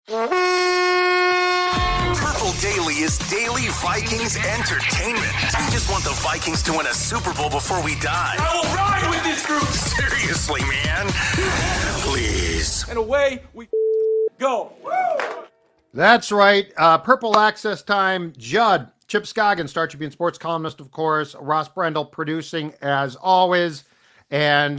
Purple Daily is daily Vikings entertainment. We just want the Vikings to win a Super Bowl before we die. I will ride with this group. Seriously, man. Please. And away we go. That's right. Purple Access time. Judd, Chip Scoggins, Star Tribune sports columnist, of course. Ross Brendel producing as always. And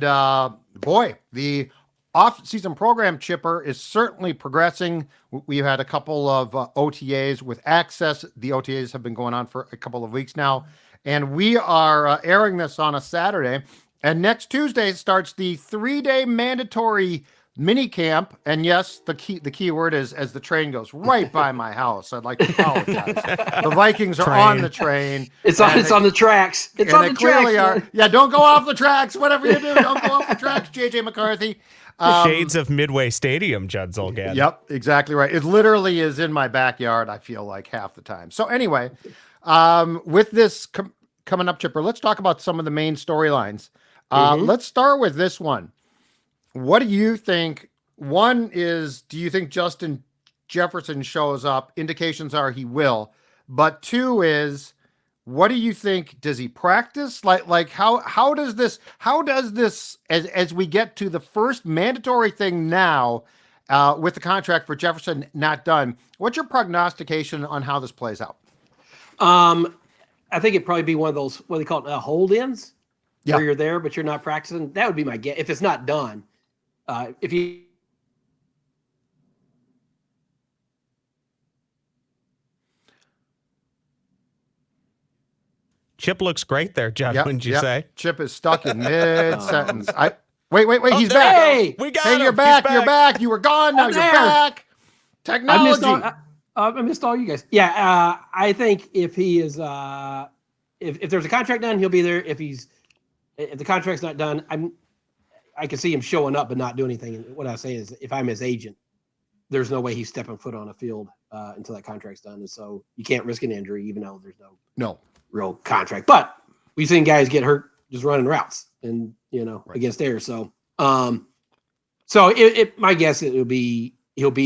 boy, the off-season program, Chipper, is certainly progressing. We've had a couple of OTAs with Access. The OTAs have been going on for a couple of weeks now. And we are airing this on a Saturday. And next Tuesday starts the 3-day mandatory Minicamp. And yes, the key word is as the train goes right by my house. I'd like to apologize. The Vikings are on the train. It's on the tracks. It's on the tracks. Yeah, don't go off the tracks. Whatever you do, don't go off the tracks, JJ McCarthy. Shades of Midway Stadium, Judd Zulgad. Yep, exactly right. It literally is in my backyard, I feel like, half the time. So anyway, with this coming up, Chipper, let's talk about some of the main storylines. Let's start with this one. What do you think? One is, do you think Justin Jefferson shows up? Indications are he will. But two is, what do you think? Does he practice? Like how does this as we get to the first mandatory thing now with the contract for Jefferson not done? What's your prognostication on how this plays out? I think it'd probably be one of those, what do they call it, hold-ins, where you're there but you're not practicing. That would be my guess if it's not done. If you Chip looks great there, Judd, wouldn't you say? Chip is stuck in mid-sentence. Wait, he's back. Hey, we got him. You're back. You're back. You were gone. Now you're back. Technology. I missed all you guys. Yeah, I think if he is, if there's a contract done, he'll be there. If the contract's not done, I can see him showing up but not doing anything. And what I say is, if I'm his agent, there's no way he's stepping foot on a field until that contract's done. And so you can't risk an injury, even though there's no real contract. But we've seen guys get hurt just running routes and against air. So my guess he'll be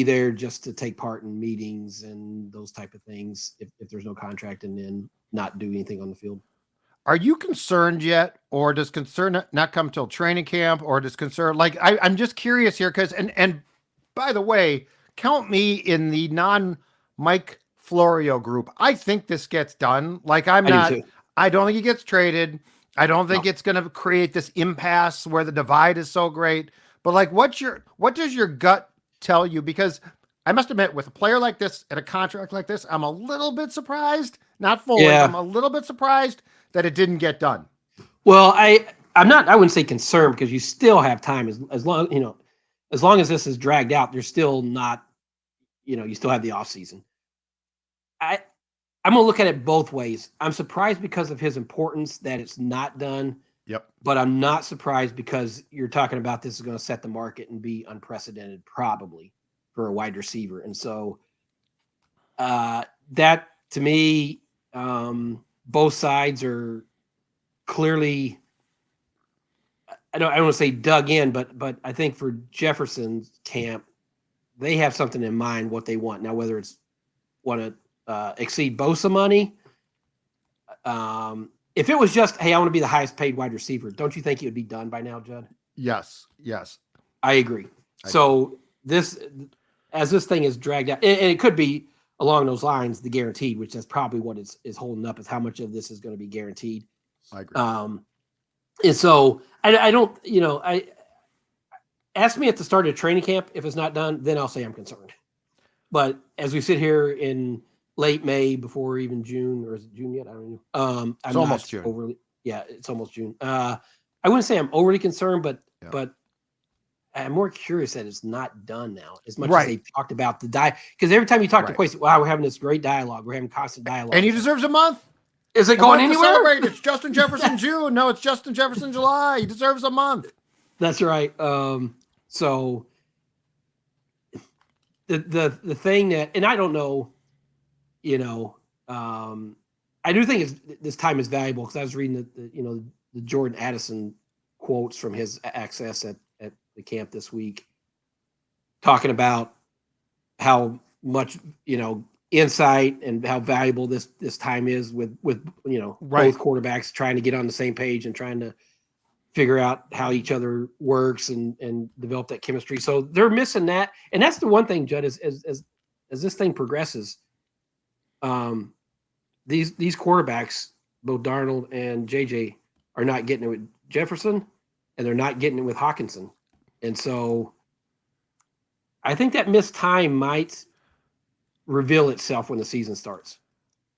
there just to take part in meetings and those type of things if there's no contract, and then not do anything on the field. Are you concerned yet, or does concern not come till training camp, or does concern I'm just curious here because and by the way, count me in the non-Mike Florio group. I think this gets done. I don't think he gets traded. I don't think it's going to create this impasse where the divide is so great. But what does your gut tell you? Because I must admit, with a player like this and a contract like this, I'm a little bit surprised. Not fully. Yeah. I'm a little bit surprised that it didn't get done. Well, I wouldn't say concerned, because you still have time as long as this is dragged out. There's still not, you still have the off season. I'm going to look at it both ways. I'm surprised because of his importance that it's not done. Yep. But I'm not surprised because you're talking about this is going to set the market and be unprecedented probably for a wide receiver. And so that to me, both sides are clearly, I don't want to say dug in, but I think for Jefferson's camp, they have something in mind what they want. Now, whether it's want to exceed Bosa money. If it was just, hey, I want to be the highest paid wide receiver, don't you think it would be done by now, Judd? Yes. I agree. So this thing is dragged out, and it could be along those lines, the guaranteed, which that's probably what is holding up, is how much of this is going to be guaranteed. I agree. And so I don't, ask me at the start of training camp, if it's not done, then I'll say I'm concerned. But as we sit here in late May, before even June, or is it June yet? I don't know. It's almost June. It's almost June. I wouldn't say I'm overly concerned, but I'm more curious that it's not done now, as much as they talked about the because every time you talk to Quay, wow, we're having this great dialogue. We're having constant dialogue. And he deserves a month. Is it going anywhere? It's Justin Jefferson June. No, it's Justin Jefferson July. He deserves a month. That's right. So the thing that, and I don't know, I do think this time is valuable, because I was reading the Jordan Addison quotes from his access at the camp this week, talking about how much, insight and how valuable this time is with Right. both quarterbacks trying to get on the same page and trying to figure out how each other works and develop that chemistry. So they're missing that. And that's the one thing, Judd, is as this thing progresses, these quarterbacks, both Darnold and JJ, are not getting it with Jefferson, and they're not getting it with Hawkinson. And so I think that missed time might reveal itself when the season starts.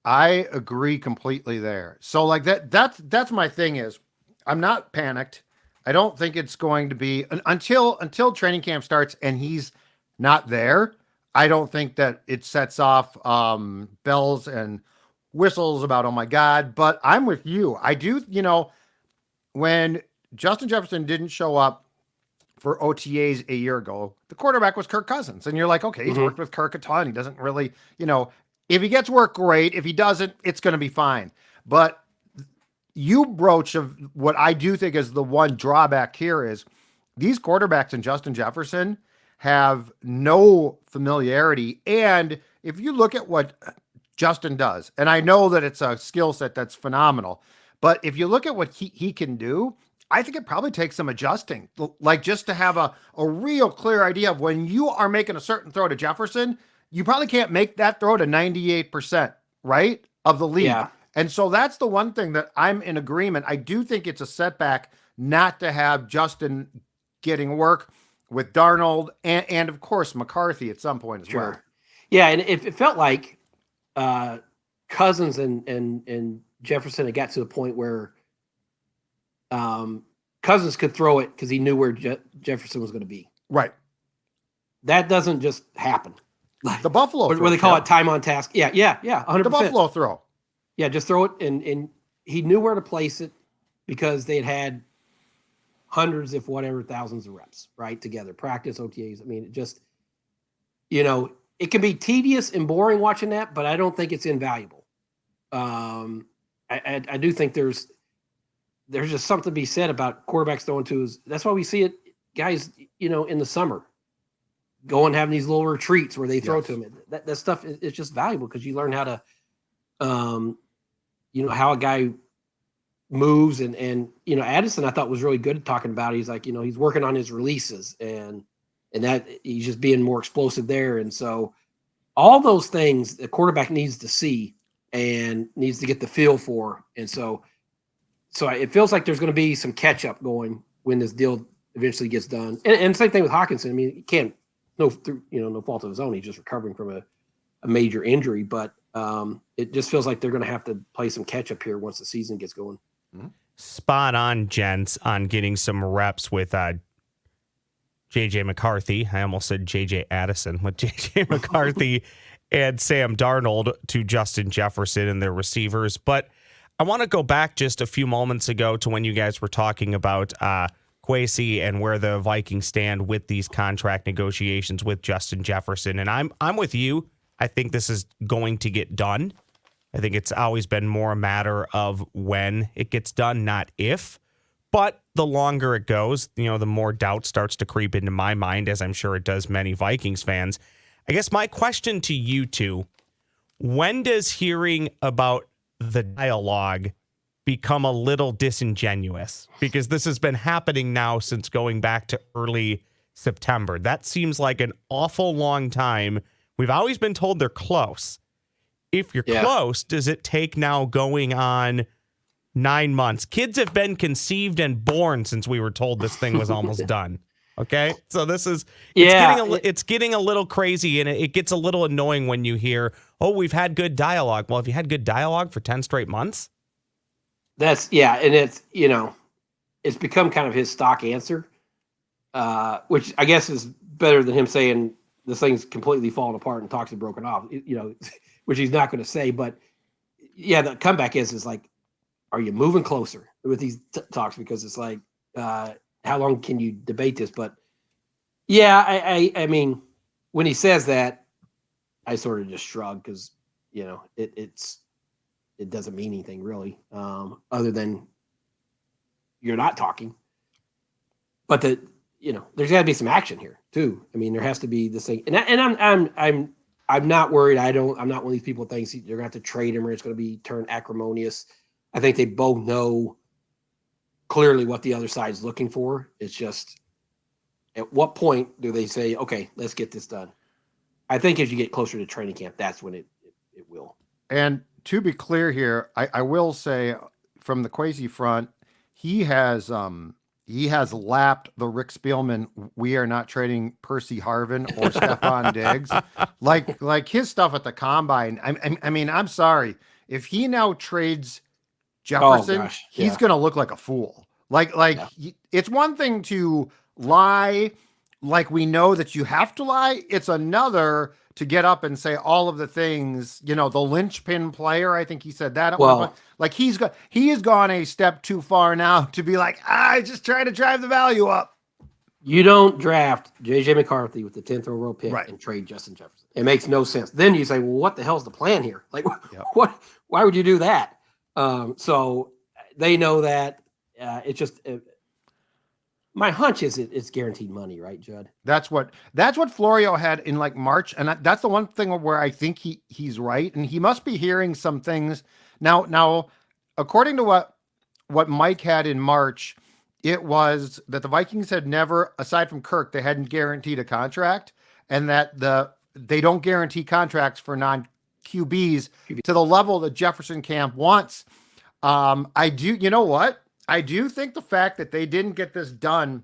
I agree completely there. So like that's my thing is I'm not panicked. I don't think it's going to be until training camp starts and he's not there. I don't think that it sets off bells and whistles about, oh my God, but I'm with you. I do, when Justin Jefferson didn't show up for OTAs a year ago, the quarterback was Kirk Cousins. And you're like, okay, he's worked with Kirk a ton. He doesn't really, if he gets work, great. If he doesn't, it's going to be fine. But you broach of what I do think is the one drawback here is these quarterbacks and Justin Jefferson have no familiarity. And if you look at what Justin does, and I know that it's a skill set that's phenomenal, but if you look at what he can do, I think it probably takes some adjusting, like just to have a real clear idea of when you are making a certain throw to Jefferson, you probably can't make that throw to 98%, right, of the league. Yeah. And so that's the one thing that I'm in agreement. I do think it's a setback not to have Justin getting work with Darnold and of course, McCarthy at some point as well. Yeah, and it felt like Cousins and Jefferson had got to the point where Cousins could throw it because he knew where Jefferson was going to be. Right. That doesn't just happen. The Buffalo throw. What they call it, time on task. Yeah, 100%. The Buffalo throw. Yeah, just throw it, and he knew where to place it because they had hundreds, if whatever, thousands of reps, right, together, practice, OTAs. I mean, it just, it can be tedious and boring watching that, but I don't think it's invaluable. I do think there's just something to be said about quarterbacks throwing to his. That's why we see it, guys, in the summer, go and have these little retreats where they throw to him. That stuff is just valuable because you learn how to, how a guy moves and Addison I thought was really good at talking about it. He's like, he's working on his releases and that he's just being more explosive there. And so all those things the quarterback needs to see and needs to get the feel for. And so it feels like there's going to be some catch up going when this deal eventually gets done. And same thing with Hawkinson. I mean, he can't, no fault of his own. He's just recovering from a major injury, but it just feels like they're going to have to play some catch up here once the season gets going. Spot on, gents, on getting some reps with J.J. McCarthy. I almost said J.J. Addison with J.J. McCarthy and Sam Darnold to Justin Jefferson and their receivers. But I want to go back just a few moments ago to when you guys were talking about Kwesi and where the Vikings stand with these contract negotiations with Justin Jefferson. And I'm with you. I think this is going to get done. I think it's always been more a matter of when it gets done, not if. But the longer it goes, the more doubt starts to creep into my mind, as I'm sure it does many Vikings fans. I guess my question to you two, when does hearing about the dialogue become a little disingenuous? Because this has been happening now since going back to early September. That seems like an awful long time. We've always been told they're close. If you're close, does it take now going on 9 months? Kids have been conceived and born since we were told this thing was almost done. Okay, so this is it's getting a little crazy, and it gets a little annoying when you hear, "Oh, we've had good dialogue." Well, have you had good dialogue for 10 straight months? And it's it's become kind of his stock answer, which I guess is better than him saying this thing's completely falling apart and talks are broken off. Which he's not going to say, but the comeback is like, are you moving closer with these talks? Because it's like, how long can you debate this? But I mean, when he says that, I sort of just shrug because, it doesn't mean anything really, other than you're not talking. But there's got to be some action here too. I mean, there has to be this thing, and I'm not worried. I'm not one of these people who thinks they're gonna have to trade him or it's gonna be turned acrimonious. I think they both know clearly what the other side's looking for. It's just at what point do they say, okay, let's get this done? I think as you get closer to training camp, that's when it will. And to be clear here, I will say from the Kwesi front, he has lapped the Rick Spielman. We are not trading Percy Harvin or Stephon Diggs. Like his stuff at the combine. I mean, I'm sorry. If he now trades Jefferson, he's going to look like a fool. It's one thing to lie. Like we know that you have to lie. It's another to get up and say all of the things, the linchpin player. I think he said that. Like he has gone a step too far now to be like, I just try to drive the value up. You don't draft JJ McCarthy with the 10th overall pick right. and trade Justin Jefferson. It makes no sense. Then you say, well, what the hell's the plan here? Like what, why would you do that? So they know that it's just, my hunch is it's guaranteed money, right, Judd? That's what Florio had in like March, and that's the one thing where I think he's right, and he must be hearing some things now. According to what Mike had in March, it was that the Vikings had never, aside from Kirk, they hadn't guaranteed a contract, and that they don't guarantee contracts for non-QBs to the level that Jefferson camp wants. I do, you know what? I do think the fact that they didn't get this done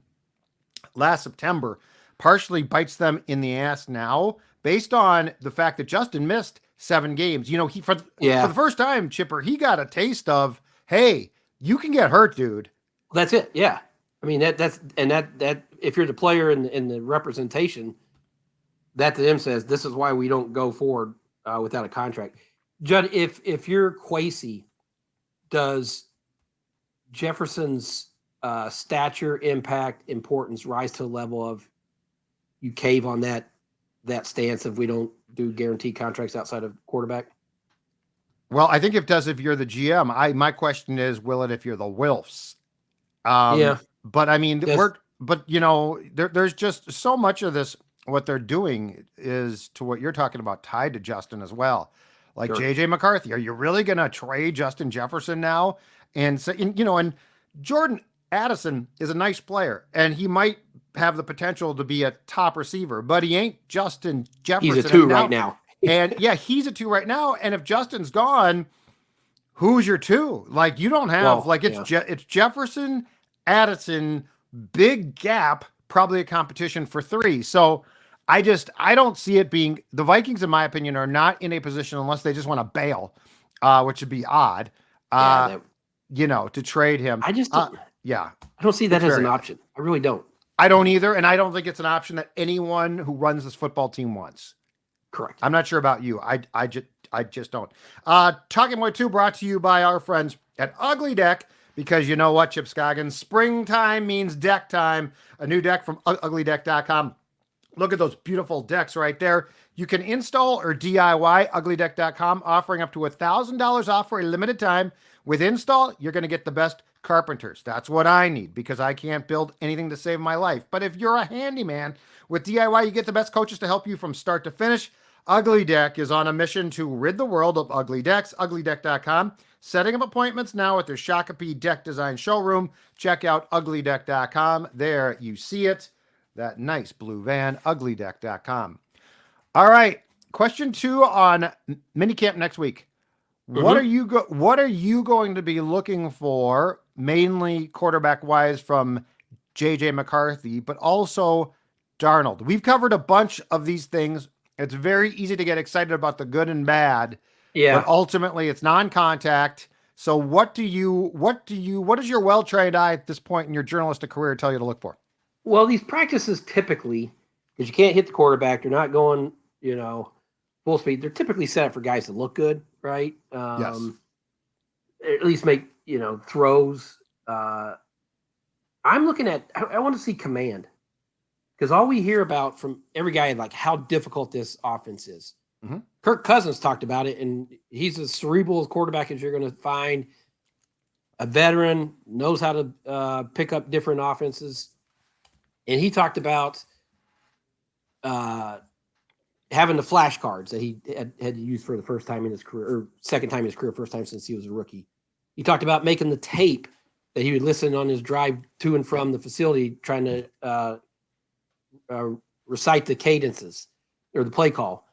last September partially bites them in the ass now, based on the fact that Justin missed 7 games. He for the first time, Chipper, he got a taste of, hey, you can get hurt, dude. That's it. Yeah. I mean, that's if you're the player in the representation, that to them says, this is why we don't go forward without a contract. Judd, if you're Kwesi, does Jefferson's stature, impact, importance rise to the level of you cave on that stance if we don't do guaranteed contracts outside of quarterback? Well, I think it does if you're the GM. My question is, will it if you're the Wilfs? But I mean, there's just so much of this. What they're doing is, to what you're talking about, tied to Justin as well. Like sure. JJ McCarthy, are you really going to trade Justin Jefferson now? And so, and Jordan Addison is a nice player, and he might have the potential to be a top receiver, but he ain't Justin Jefferson. He's a 2 right now. And yeah, he's a 2 right now. And if Justin's gone, who's your 2? Like you don't have it's Jefferson, Addison, big gap, probably a competition for 3. So I don't see it being, the Vikings, in my opinion, are not in a position unless they just want to bail, which would be odd. To trade him. I just don't, I don't see that as an option. I really don't. I don't either, and I don't think it's an option that anyone who runs this football team wants. Correct. I'm not sure about you. I just don't. Talking Point 2 brought to you by our friends at Ugly Deck, because you know what, Chip Scoggins, springtime means deck time. A new deck from uglydeck.com. Look at those beautiful decks right there. You can install or DIY, uglydeck.com, offering up to $1,000 off for a limited time. With install, you're going to get the best carpenters. That's what I need, because I can't build anything to save my life. But if you're a handyman, with DIY, you get the best coaches to help you from start to finish. Ugly Deck is on a mission to rid the world of ugly decks. Uglydeck.com. Setting up appointments now at their Shakopee Deck Design Showroom. Check out uglydeck.com. There you see it. That nice blue van, uglydeck.com. All right. Question 2 on Minicamp next week. Mm-hmm. What are you going to be looking for, mainly quarterback wise, from JJ McCarthy, but also Darnold? We've covered a bunch of these things. It's very easy to get excited about the good and bad. Yeah. But ultimately it's non-contact. So what does your well-trained eye at this point in your journalistic career tell you to look for? Well, these practices typically, because you can't hit the quarterback, they're not going, full speed. They're typically set up for guys to look good, right? Yes. At least make, throws. I'm looking at, I want to see command, because all we hear about from every guy, like how difficult this offense is. Mm-hmm. Kirk Cousins talked about it, and he's as cerebral as quarterback as you're going to find. A veteran, knows how to pick up different offenses. and he talked about having the flashcards that he had to use for the first time in his career, or second time in his career, first time since he was a rookie. He talked about making the tape that he would listen on his drive to and from the facility, trying to recite the cadences or the play call.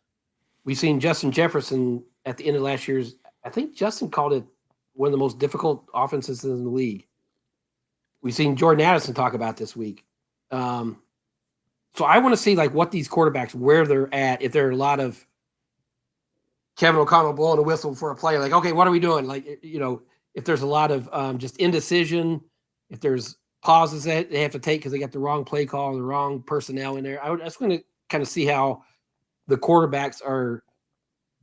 We've seen Justin Jefferson at the end of last year's. I think Justin called it one of the most difficult offenses in the league. We've seen Jordan Addison talk about this week. So I want to see like what these quarterbacks, where they're at, if there are a lot of Kevin O'Connell blowing a whistle for a play, like, okay, what are we doing? Like, if there's a lot of just indecision, if there's pauses that they have to take because they got the wrong play call, or the wrong personnel in there. I just want to kind of see how the quarterbacks are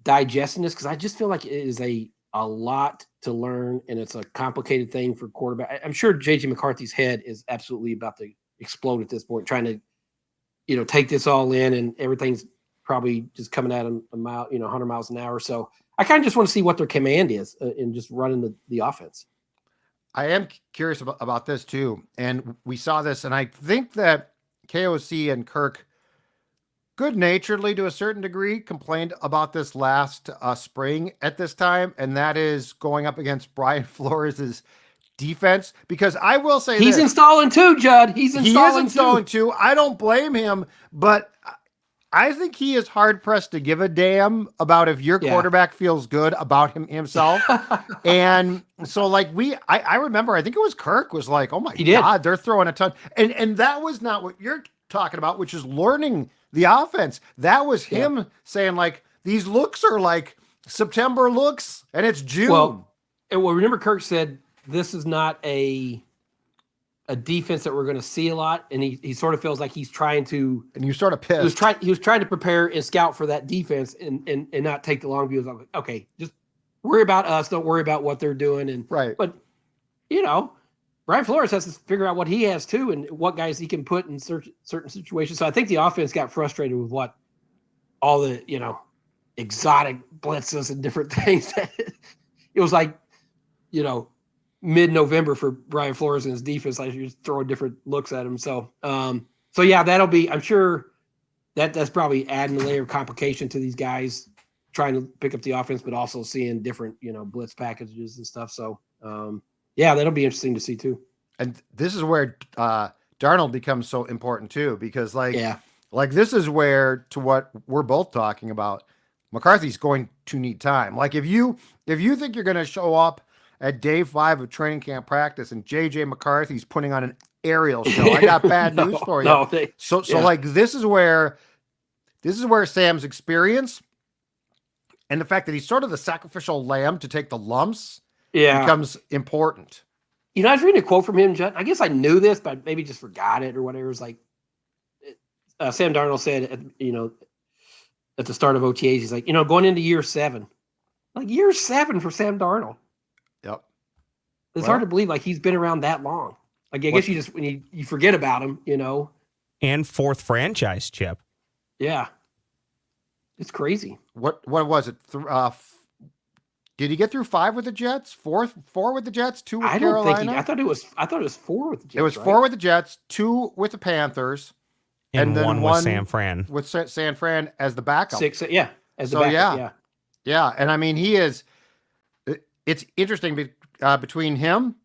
digesting this, because I just feel like it is a lot to learn, and it's a complicated thing for quarterback. I'm sure JJ McCarthy's head is absolutely about to explode at this point, trying to take this all in, and everything's probably just coming at him a mile, 100 miles an hour. So I kind of just want to see what their command is in just running the offense. I am curious about this too. And we saw this, and I think that KOC and Kirk good-naturedly, to a certain degree, complained about this last spring at this time, and that is going up against Brian Flores' defense, because I will say he's installing too, Judd. He is installing too. I don't blame him, but I think he is hard pressed to give a damn about if your quarterback feels good about himself. And so like I remember, I think it was Kirk was like, oh my God, they're throwing a ton. And that was not what you're talking about, which is learning the offense. That was him saying like, these looks are like September looks and it's June. Well, remember Kirk said, this is not a defense that we're going to see a lot, and he sort of feels like he's trying to. And you sort of pissed. He was trying to prepare and scout for that defense, and not take the long views. Like, okay, just worry about us. Don't worry about what they're doing. And right, but Brian Flores has to figure out what he has too, and what guys he can put in certain situations. So I think the offense got frustrated with what all the exotic blitzes and different things. It was like mid-November for Brian Flores and his defense. Like you're just throwing different looks at him. So, that'll be, I'm sure that's probably adding a layer of complication to these guys trying to pick up the offense, but also seeing different, blitz packages and stuff. So, that'll be interesting to see too. And this is where Darnold becomes so important too, because this is where, to what we're both talking about, McCarthy's going to need time. Like if you think you're going to show up at day 5 of training camp practice and JJ McCarthy's putting on an aerial show, I got bad news for you. This is where Sam's experience and the fact that he's sort of the sacrificial lamb to take the lumps becomes important. I was reading a quote from him, Judd. I guess I knew this, but maybe just forgot it or whatever. It's like Sam Darnold said, at the start of OTAs, he's like, going into year 7, like year 7 for Sam Darnold. Yep. It's hard to believe like he's been around that long. Like I guess you just when you forget about him, And 4th franchise, Chip. Yeah. It's crazy. What was it? Did he get through 5 with the Jets? 4 with the Jets, 2 with Carolina? I thought it was 4 with the Jets. It was 4 with the Jets, 2 with the Panthers, and then 1 with San Fran. With San Fran as the backup. 6, as the backup. Yeah, and I mean he is. It's interesting between him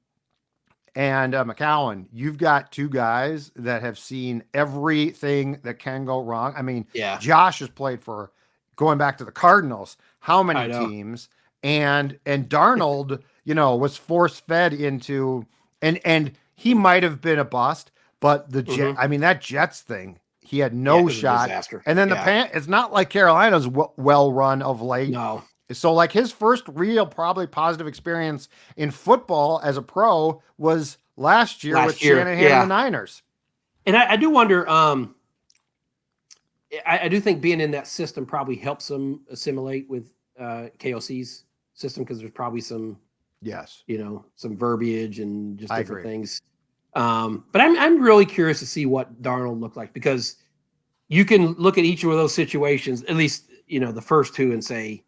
and McCown. You've got 2 guys that have seen everything that can go wrong. I mean, Josh has played for, going back to the Cardinals, how many teams? And Darnold, was force-fed into, and he might have been a bust, but that Jets thing, he had no shot. And then it's not like Carolina's well run of late. No. So like his first real probably positive experience in football as a pro was last year with Shanahan and the Niners. And I do wonder, I do think being in that system probably helps him assimilate with KOC's system, because there's probably some some verbiage and just different things. But I'm really curious to see what Darnold looked like, because you can look at each of those situations, at least the first 2, and say,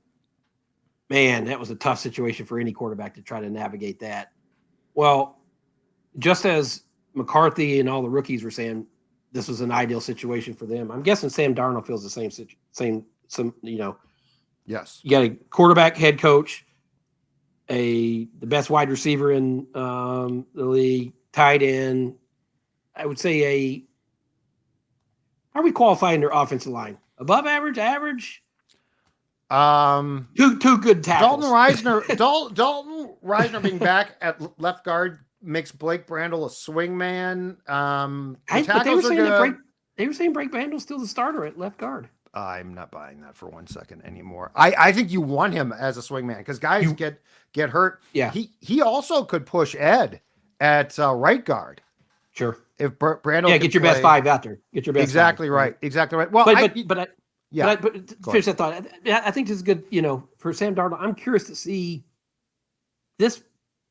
man, that was a tough situation for any quarterback to try to navigate that. Well, just as McCarthy and all the rookies were saying, this was an ideal situation for them. I'm guessing Sam Darnold feels the same. Yes. You got a quarterback, head coach, the best wide receiver in the league, tight end. I would say how are we qualifying their offensive line? Above average, average? Two good tackles. Dalton Reisner being back at left guard makes Blake Brandel a swing man. But they were saying Blake Brandel's still the starter at left guard. I'm not buying that for 1 second anymore. I think you want him as a swing man because guys get hurt. Yeah. He also could push Ed at right guard. Sure. If Brandel get your best five out there. Get your best exactly five. right. Exactly right. Well, but finish that thought. I think this is good, for Sam Darnold. I'm curious to see, this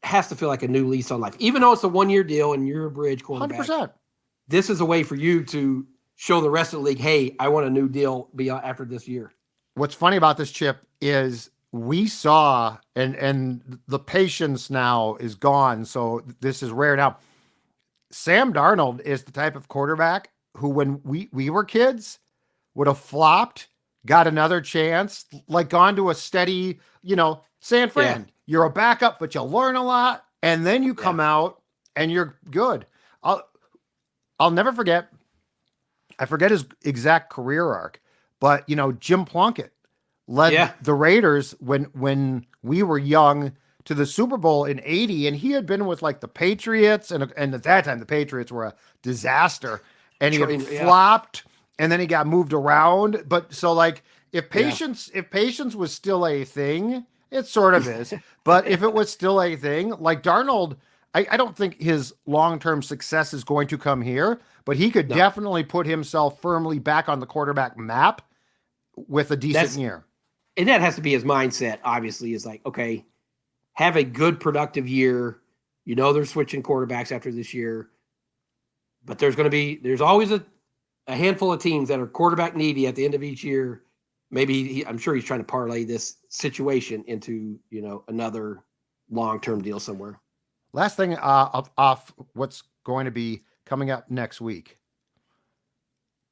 has to feel like a new lease on life. Even though it's a 1-year deal and you're a bridge quarterback. 100%. This is a way for you to show the rest of the league, hey, I want a new deal after this year. What's funny about this, Chip, is we saw, and the patience now is gone, so this is rare now. Sam Darnold is the type of quarterback who, when we were kids, would have flopped, got another chance, like gone to a steady, San Fran. Yeah. You're a backup, but you learn a lot, and then you come out and you're good. I'll never forget. I forget his exact career arc, but Jim Plunkett led the Raiders when we were young to the Super Bowl in '80, and he had been with like the Patriots, and at that time the Patriots were a disaster, and he had flopped, and then he got moved around. But so like if patience was still a thing, it sort of is. But if it was still a thing, like Darnold, I don't think his long-term success is going to come here, but he could definitely put himself firmly back on the quarterback map with a decent year. And that has to be his mindset, obviously, is like, okay, have a good productive year. They're switching quarterbacks after this year, but there's always a handful of teams that are quarterback needy at the end of each year. Maybe I'm sure he's trying to parlay this situation into, another long-term deal somewhere. Last thing off what's going to be coming up next week.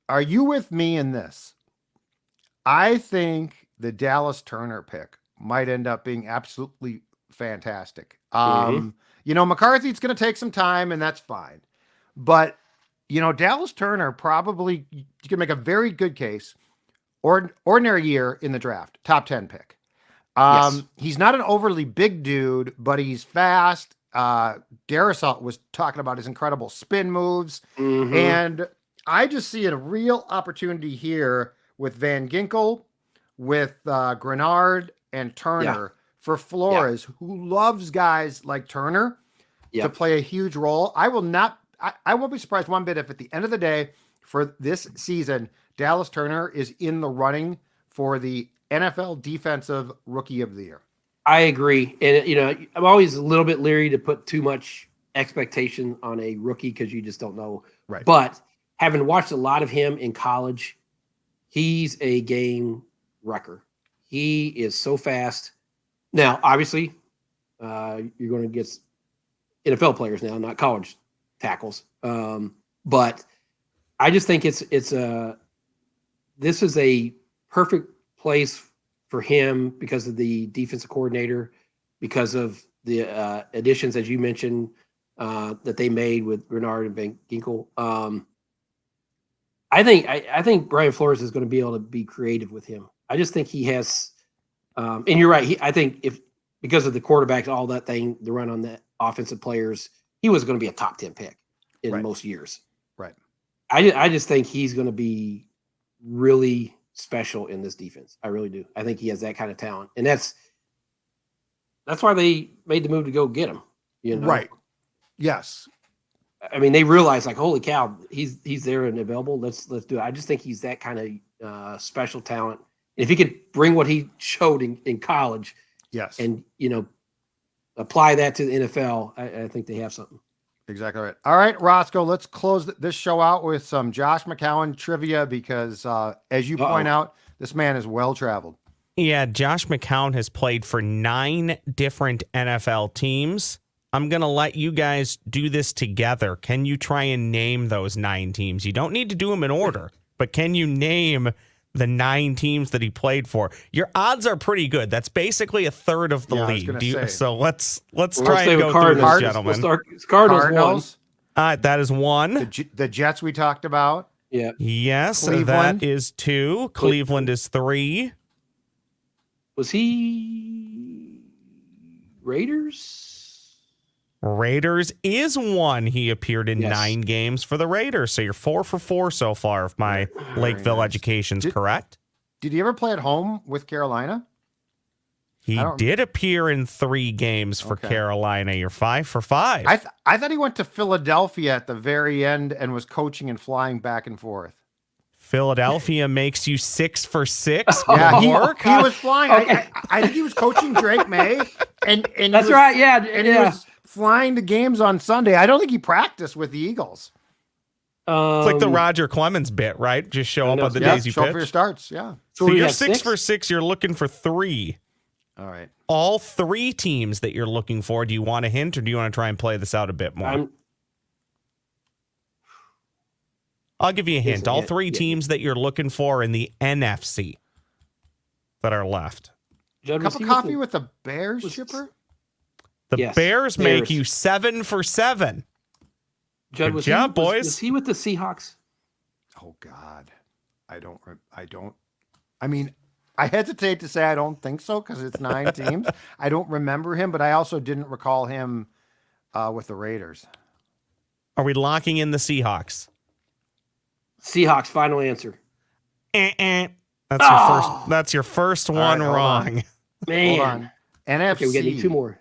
Are you with me in this? I think the Dallas Turner pick might end up being absolutely fantastic. McCarthy, it's going to take some time, and that's fine. But, Dallas Turner probably, you can make a very good case, ordinary year in the draft, top 10 pick. He's not an overly big dude, but he's fast. Darrisaw was talking about his incredible spin moves. And I just see a real opportunity here with Van Ginkel, with Grenard and Turner for Flores, who loves guys like Turner to play a huge role. I won't be surprised one bit if at the end of the day for this season, Dallas Turner is in the running for the NFL Defensive Rookie of the Year. I agree. And, I'm always a little bit leery to put too much expectation on a rookie because you just don't know. Right. But having watched a lot of him in college, he's a game wrecker. He is so fast. Now, obviously, you're going to get NFL players now, not college tackles. But I just think this is a perfect place for him because of the defensive coordinator, because of the additions, as you mentioned, that they made with Grenard and Van Ginkel. I think Brian Flores is going to be able to be creative with him. I just think he has, and you're right. I think because of the quarterbacks, all that thing, the run on the offensive players, he was going to be a top 10 pick in most years. Right. I just think he's going to be really special in this defense. I really do. I think he has that kind of talent, and that's why they made the move to go get him. Right? Yes. I mean, they realized, like, holy cow, he's there and available. Let's do it. I just think he's that kind of special talent. And if he could bring what he showed in college, yes, and apply that to the NFL, I think they have something. Exactly right. All right, Roscoe, let's close this show out with some Josh McCown trivia because, as you point out, this man is well-traveled. Yeah, Josh McCown has played for 9 different NFL teams. I'm going to let you guys do this together. Can you try and name those 9 teams? You don't need to do them in order, but can you name the 9 teams that he played for? Your odds are pretty good. That's basically a third of the league. So let's try and go through this, gentlemen. Cardinals. That is 1. The Jets we talked about. Yeah. Yes, Cleveland. that is 2. Cleveland is 3. Was he Raiders? Raiders is 1. He appeared in 9 games for the Raiders. So you're 4 for 4 so far, if my Lakeville education's correct. Did he ever play at home with Carolina? He did appear in 3 games for Carolina. You're 5 for 5. I thought he went to Philadelphia at the very end and was coaching and flying back and forth. Philadelphia makes you 6 for 6. Yeah, he was flying. I think he was coaching Drake May, and that's right. Yeah, and he was flying to games on Sunday. I don't think he practiced with the Eagles. It's like the Roger Clemens bit, right? Just show up on the days you show pitch. up for your starts. Yeah. So you're 6 for 6. You're looking for 3. All right. All 3 teams that you're looking for. Do you want a hint, or do you want to try and play this out a bit more? I'll give you a hint. All 3 teams that you're looking for in the NFC that are left. Cup of coffee with the Bears, Chipper? The Bears make you 7 for 7. Judd, Good job, boys. Was he with the Seahawks? Oh, God. I mean, I hesitate to say I don't think so because it's 9 teams. I don't remember him, but I also didn't recall him with the Raiders. Are we locking in the Seahawks? Seahawks, final answer. That's your first one wrong. Man. Hold on. NFC. Okay, we need 2 more.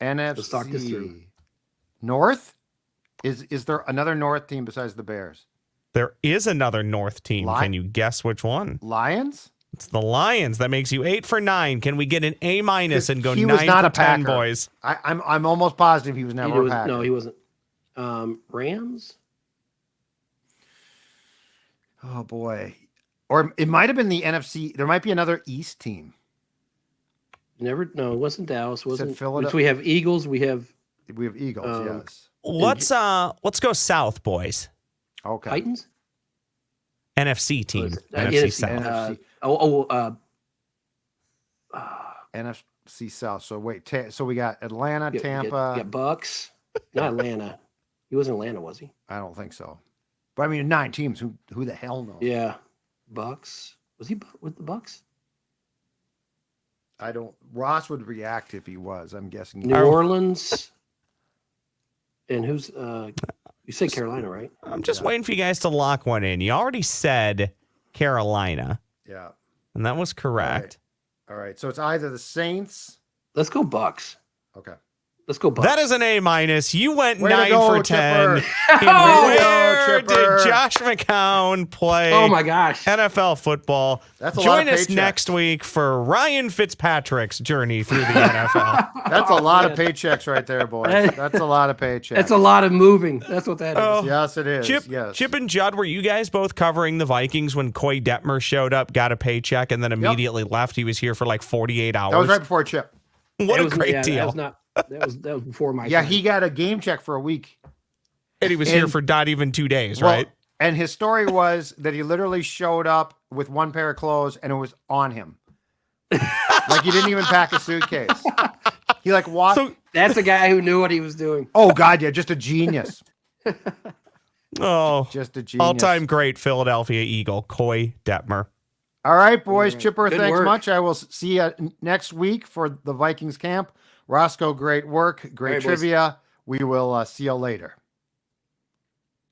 NFC. Let's talk this through. North? Is there another North team besides the Bears? There is another North team. Can you guess which one? Lions? It's the Lions. That makes you 8 for 9. Can we get an A- and go 9 not for a 10, Packer. boys? I'm almost positive he was never a Packer. No, he wasn't. Rams? Oh, boy. Or it might have been the NFC. There might be another East team. No, it wasn't Dallas. Wasn't Philadelphia? So we have Eagles. We have Eagles, yes. Let's go south, boys. Okay. Titans? NFC team. NFC South. NFC South. So wait, so we got Atlanta, Tampa. Yeah, Bucks. Not Atlanta. He wasn't Atlanta, was he? I don't think so. But I mean, 9 teams. Who the hell knows? Yeah, Bucks. Was he with the Bucks? I don't. Ross would react if he was. I'm guessing. New Orleans. And who's? You said Carolina, right? I'm just waiting for you guys to lock one in. You already said Carolina. Yeah. And that was correct. All right. So it's either the Saints. Let's go Bucks. Okay. Let's go Bucks. That is an A-. You went Way 9 go, for 10. Chipper. Where Chipper. did Josh McCown play? Oh my gosh. NFL football. That's a lot Join of us paychecks. next week for Ryan Fitzpatrick's journey through the NFL. That's a lot of paychecks right there, boys. That's a lot of paychecks. That's a lot of moving. That's what that is. Oh. Yes, it is. Chip and Judd, were you guys both covering the Vikings when Coy Detmer showed up, got a paycheck, and then immediately left? He was here for like 48 hours. That was right before Chip. What a great deal. That was before my Yeah, time. he got a game check for a week. And he was here for not even 2 days, right? And his story was that he literally showed up with 1 pair of clothes and it was on him. Like he didn't even pack a suitcase. He like walked. So, that's a guy who knew what he was doing. Oh God, yeah, just a genius. Oh, Just a genius. all-time great Philadelphia Eagle, Coy Detmer. All right, boys. Chipper, Good thanks work. much. I will see you next week for the Vikings camp. Roscoe, great work. Great All right, boys. trivia. We will see you later.